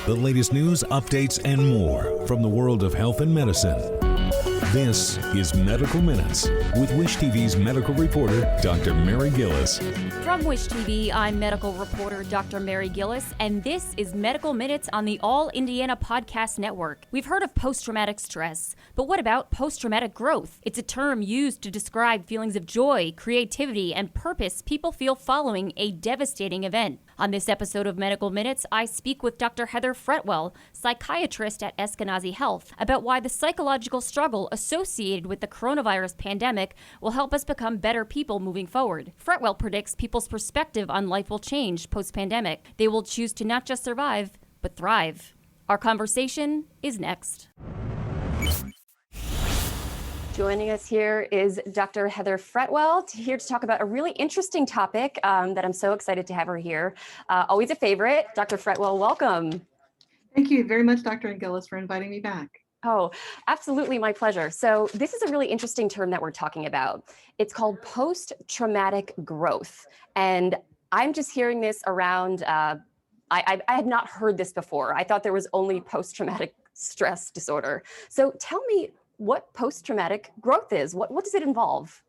The latest news, updates, and more from the world of health and medicine. This is Medical Minutes with Wish TV's medical reporter, Dr. Mary Gillis. From Wish TV, I'm medical reporter Dr. Mary Gillis, and this is Medical Minutes on the All Indiana Podcast Network. We've heard of post-traumatic stress, but what about post-traumatic growth? It's a term used to describe feelings of joy, creativity, and purpose people feel following a devastating event. On this episode of Medical Minutes, I speak with Dr. Heather Fretwell, psychiatrist at Eskenazi Health, about why the psychological struggle associated with the coronavirus pandemic will help us become better people moving forward. Fretwell predicts people's perspective on life will change post-pandemic. They will choose to not just survive, but thrive. Our conversation is next. Joining us here is Dr. Heather Fretwell, here to talk about a really interesting topic that I'm so excited to have her here. Always a favorite. Dr. Fretwell, welcome. Thank you very much, Dr. Gillis, for inviting me back. Oh, absolutely, my pleasure. So this is a really interesting term that we're talking about. It's called post-traumatic growth. And I'm just hearing this around, I had not heard this before. I thought there was only post-traumatic stress disorder. So tell me what post-traumatic growth is. What does it involve?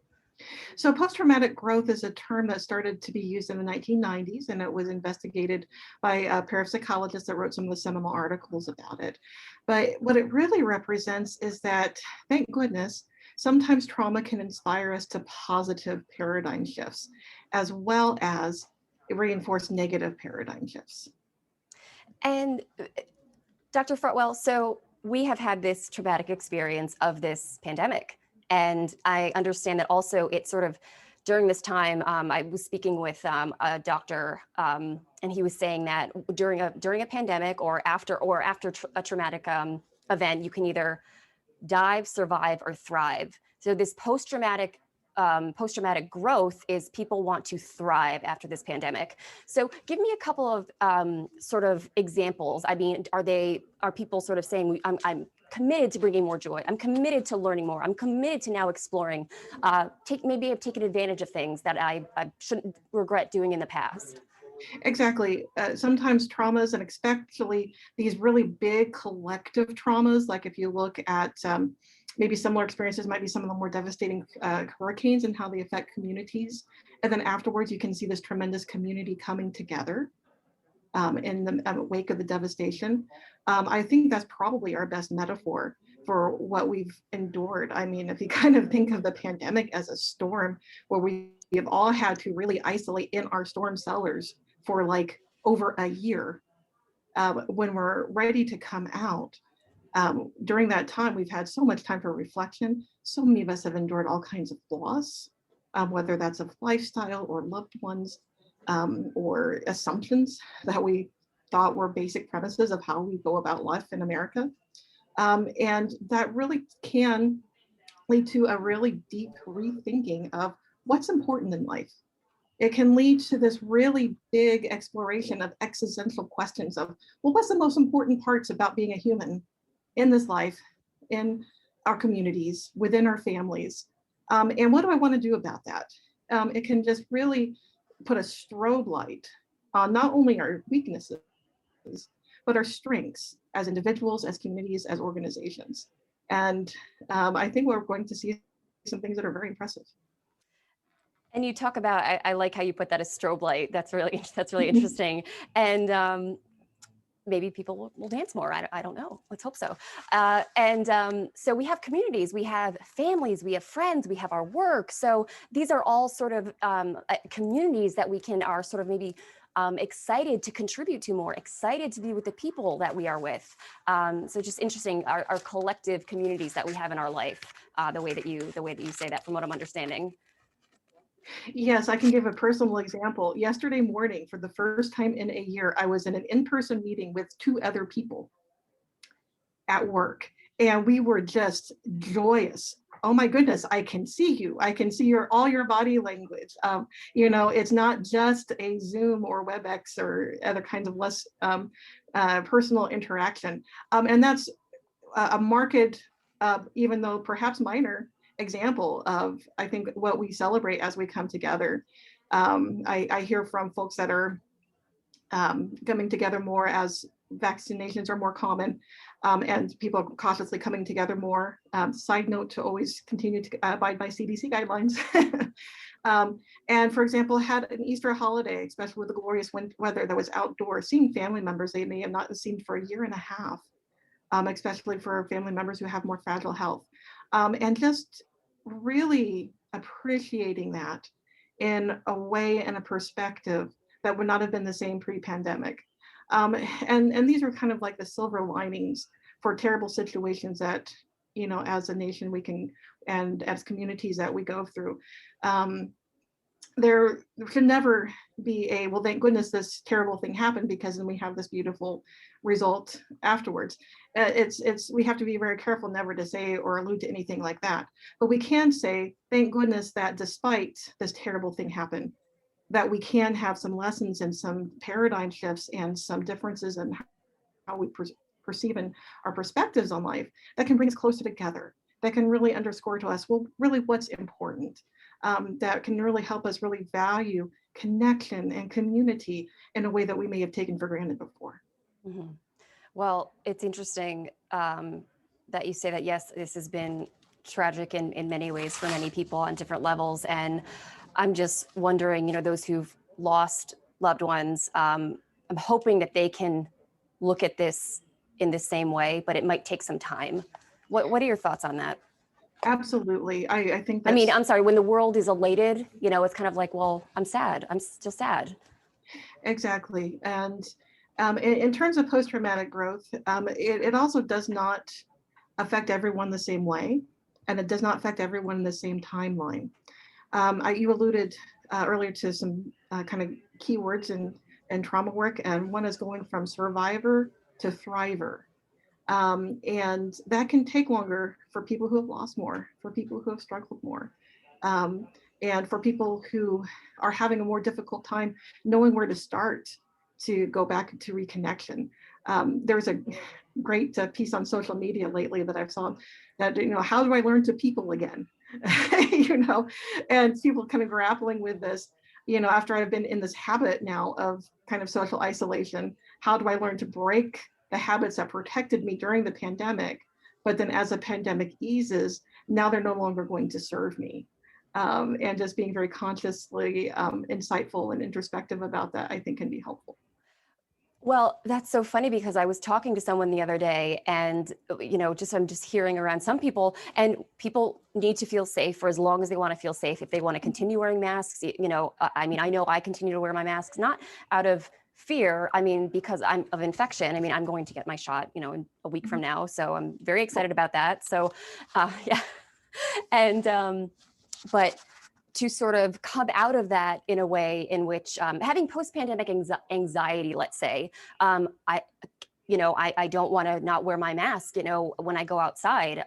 So post-traumatic growth is a term that started to be used in the 1990s, and it was investigated by a pair of psychologists that wrote some of the seminal articles about it. But what it really represents is that, thank goodness, sometimes trauma can inspire us to positive paradigm shifts, as well as reinforce negative paradigm shifts. And Dr. Fretwell, so we have had this traumatic experience of this pandemic. And I understand that also it sort of, during this time, I was speaking with a doctor, and he was saying that during a pandemic or after a traumatic event, you can either die, survive, or thrive. So this post-traumatic growth is people want to thrive after this pandemic. So give me a couple of sort of examples. I mean, are people sort of saying, I'm committed to bringing more joy. I'm committed to learning more. I'm committed to now exploring. Maybe I've taken advantage of things that I shouldn't regret doing in the past. Exactly. Sometimes traumas, and especially these really big collective traumas, like if you look at maybe similar experiences, might be some of the more devastating hurricanes and how they affect communities. And then afterwards, you can see this tremendous community coming together in the wake of the devastation. I think that's probably our best metaphor for what we've endured. I mean, if you kind of think of the pandemic as a storm where we have all had to really isolate in our storm cellars for like over a year, when we're ready to come out, during that time, we've had so much time for reflection. So many of us have endured all kinds of loss, whether that's of lifestyle or loved ones, or assumptions that we thought were basic premises of how we go about life in America. And that really can lead to a really deep rethinking of what's important in life. It can lead to this really big exploration of existential questions of, well, what's the most important parts about being a human in this life, in our communities, within our families? And what do I want to do about that? It can just really put a strobe light on not only our weaknesses, but our strengths as individuals, as communities, as organizations. And I think we're going to see some things that are very impressive. And you talk about, I like how you put that as strobe light. That's really interesting. And maybe people will dance more. I don't know. Let's hope so. So we have communities, we have families, we have friends, we have our work. So these are all sort of communities that we are sort of maybe excited to contribute to more, excited to be with the people that we are with. So just interesting, our collective communities that we have in our life, the way that you say that, from what I'm understanding. Yes, I can give a personal example. Yesterday morning, for the first time in a year, I was in an in-person meeting with 2 other people at work, and we were just joyous. Oh my goodness, I can see you. I can see all your body language. It's not just a Zoom or WebEx or other kinds of less personal interaction. And that's a marked, even though perhaps minor, example of, I think, what we celebrate as we come together. I hear from folks that are coming together more as vaccinations are more common, and people are cautiously coming together more. Side note to always continue to abide by CDC guidelines. And for example, had an Easter holiday, especially with the glorious weather that was outdoors, seeing family members they may have not seen for a year and a half, especially for family members who have more fragile health. And just really appreciating that in a way and a perspective that would not have been the same pre-pandemic. And these are kind of like the silver linings for terrible situations that, as a nation we can, and as communities that we go through. There should never be a, well, thank goodness this terrible thing happened because then we have this beautiful result afterwards. We have to be very careful never to say or allude to anything like that. But we can say, thank goodness that despite this terrible thing happen, that we can have some lessons and some paradigm shifts and some differences in how we perceive and our perspectives on life that can bring us closer together, that can really underscore to us, well, really what's important, that can really help us really value connection and community in a way that we may have taken for granted before. Mm-hmm. Well, it's interesting that you say that, yes, this has been tragic in many ways for many people on different levels. And I'm just wondering, those who've lost loved ones, I'm hoping that they can look at this in the same way, but it might take some time. What are your thoughts on that? Absolutely. I think that's, I'm sorry, when the world is elated, it's kind of like, well, I'm sad. I'm still sad. Exactly. And in terms of post-traumatic growth, it also does not affect everyone the same way, and it does not affect everyone in the same timeline. You alluded earlier to some kind of keywords in trauma work, and one is going from survivor to thriver. And that can take longer for people who have lost more, for people who have struggled more, and for people who are having a more difficult time knowing where to start to go back to reconnection. There's a great piece on social media lately that I've saw that, how do I learn to people again? And people kind of grappling with this, after I've been in this habit now of kind of social isolation, how do I learn to break the habits that protected me during the pandemic, but then as the pandemic eases, now they're no longer going to serve me. And just being very consciously insightful and introspective about that, I think can be helpful. Well, that's so funny because I was talking to someone the other day and, I'm just hearing around some people, and people need to feel safe for as long as they want to feel safe. If they want to continue wearing masks, I know I continue to wear my masks, not out of fear. Because I'm of infection. I'm going to get my shot, in a week from now. So I'm very excited about that. So, yeah. And, but to sort of come out of that in a way in which having post-pandemic anxiety, let's say, I don't want to not wear my mask, when I go outside.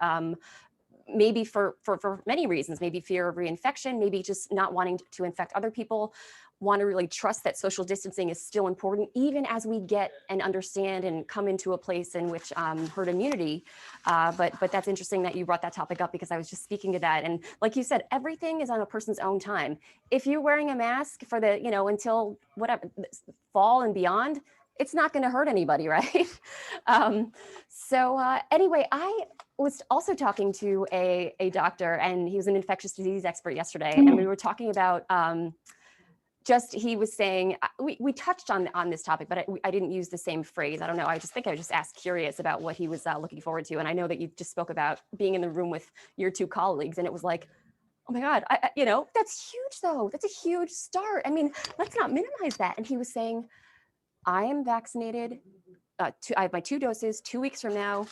Maybe for many reasons, maybe fear of reinfection, maybe just not wanting to infect other people, want to really trust that social distancing is still important, even as we get and understand and come into a place in which herd immunity. But that's interesting that you brought that topic up because I was just speaking to that. And like you said, everything is on a person's own time. If you're wearing a mask for the, until whatever, fall and beyond, it's not going to hurt anybody, right? Anyway, I was also talking to a doctor, and he was an infectious disease expert yesterday, and we were talking about he was saying, we touched on this topic, but I didn't use the same phrase. I don't know. I just think I just asked curious about what he was looking forward to. And I know that you just spoke about being in the room with your two colleagues, and it was like, oh my God, that's huge though. That's a huge start. Let's not minimize that. And he was saying, I am vaccinated. I have my 2 doses. 2 weeks from now,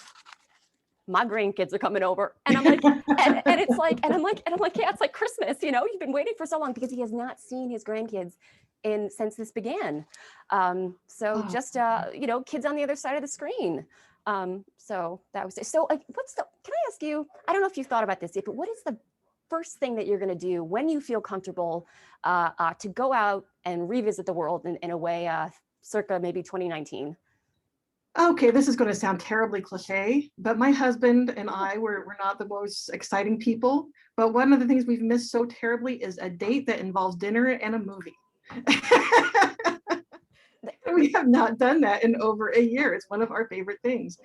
my grandkids are coming over. And I'm like, and it's like, and I'm like, yeah, it's like Christmas, you've been waiting for so long, because he has not seen his grandkids since this began. Just, kids on the other side of the screen. So that was it. So can I ask you, I don't know if you've thought about this yet, but what is the first thing that you're going to do when you feel comfortable to go out and revisit the world in a way circa maybe 2019? Okay, this is going to sound terribly cliche, but my husband and I we're not the most exciting people. But one of the things we've missed so terribly is a date that involves dinner and a movie. We have not done that in over a year. It's one of our favorite things.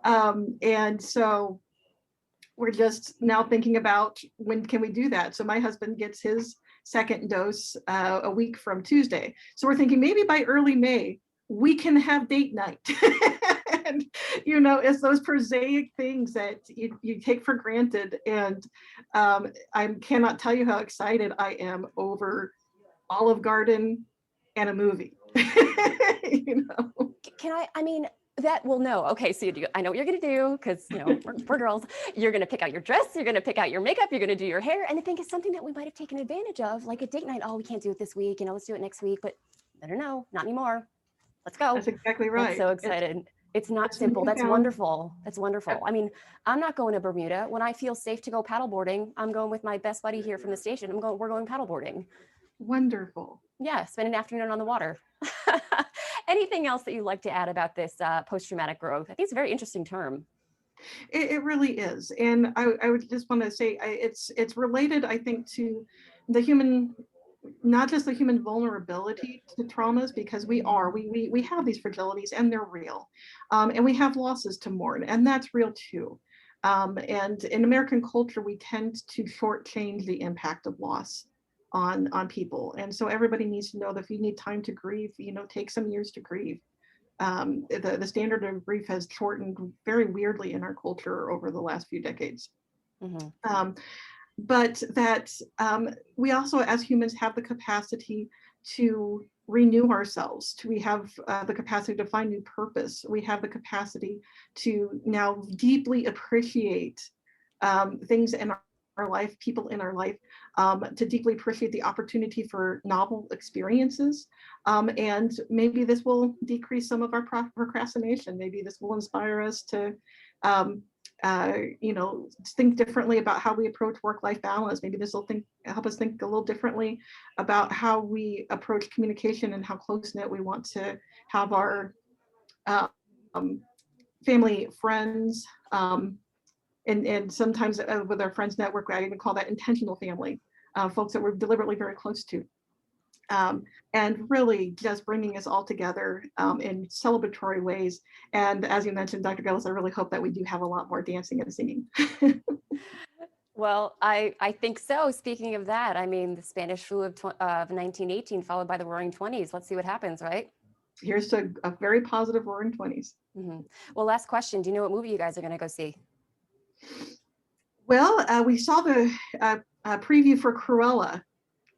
And so we're just now thinking about when can we do that. So my husband gets his second dose a week from Tuesday. So we're thinking maybe by early May, we can have date night. And, it's those prosaic things that you take for granted. And I cannot tell you how excited I am over Olive Garden and a movie. Okay, so I know what you're going to do because, we're girls. You're going to pick out your dress, you're going to pick out your makeup, you're going to do your hair. And I think it's something that we might have taken advantage of, like a date night. Oh, we can't do it this week, let's do it next week. But I don't know, not anymore. Let's go. That's exactly right. I'm so excited. It's not simple. That's wonderful. That's wonderful. I mean, I'm not going to Bermuda. When I feel safe to go paddleboarding, I'm going with my best buddy here from the station. We're going paddleboarding. Wonderful. Yeah, spend an afternoon on the water. Anything else that you'd like to add about this post-traumatic growth? I think it's a very interesting term. It really is. And I would just want to say it's related, I think, to the human, not just the human vulnerability to traumas, because we have these fragilities and they're real. And we have losses to mourn, and that's real too. And in American culture, we tend to shortchange the impact of loss on people. And so everybody needs to know that if you need time to grieve, take some years to grieve. The standard of grief has shortened very weirdly in our culture over the last few decades. Mm-hmm. But that we also, as humans, have the capacity to renew ourselves. We have the capacity to find new purpose. We have the capacity to now deeply appreciate things in our life, people in our life, to deeply appreciate the opportunity for novel experiences. And maybe this will decrease some of our procrastination. Maybe this will inspire us to think differently about how we approach work-life balance. Maybe this will help us think a little differently about how we approach communication and how close-knit we want to have our family, friends, and sometimes with our friends network, I even call that intentional family, folks that we're deliberately very close to. And really just bringing us all together in celebratory ways. And as you mentioned, Dr. Gillis, I really hope that we do have a lot more dancing and singing. Well, I think so. Speaking of that, I mean, the Spanish flu of 1918 followed by the Roaring 20s. Let's see what happens, right? Here's to a very positive Roaring 20s. Mm-hmm. Well, last question. Do you know what movie you guys are going to go see? Well, we saw the preview for Cruella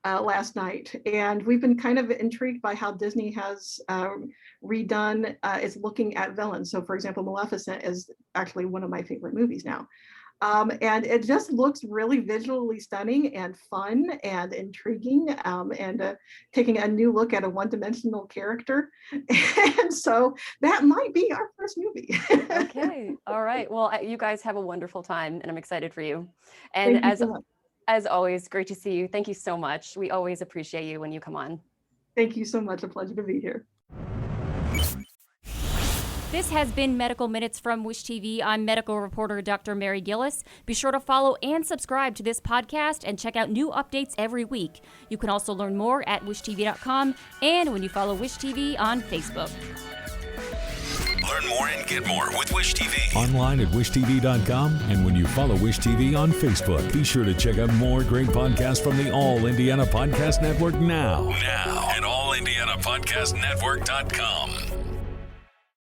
last night, and we've been kind of intrigued by how Disney has redone is looking at villains. So, for example, Maleficent is actually one of my favorite movies now. And it just looks really visually stunning and fun and intriguing, and taking a new look at a one-dimensional character. And so that might be our first movie. Okay. All right. Well, you guys have a wonderful time, and I'm excited for you. And as always, great to see you. Thank you so much. We always appreciate you when you come on. Thank you so much. A pleasure to be here. This has been Medical Minutes from Wish TV. I'm medical reporter Dr. Mary Gillis. Be sure to follow and subscribe to this podcast and check out new updates every week. You can also learn more at wishtv.com and when you follow Wish TV on Facebook. Learn more and get more with Wish TV. Online at wishtv.com and when you follow Wish TV on Facebook. Be sure to check out more great podcasts from the All Indiana Podcast Network now at allindianapodcastnetwork.com.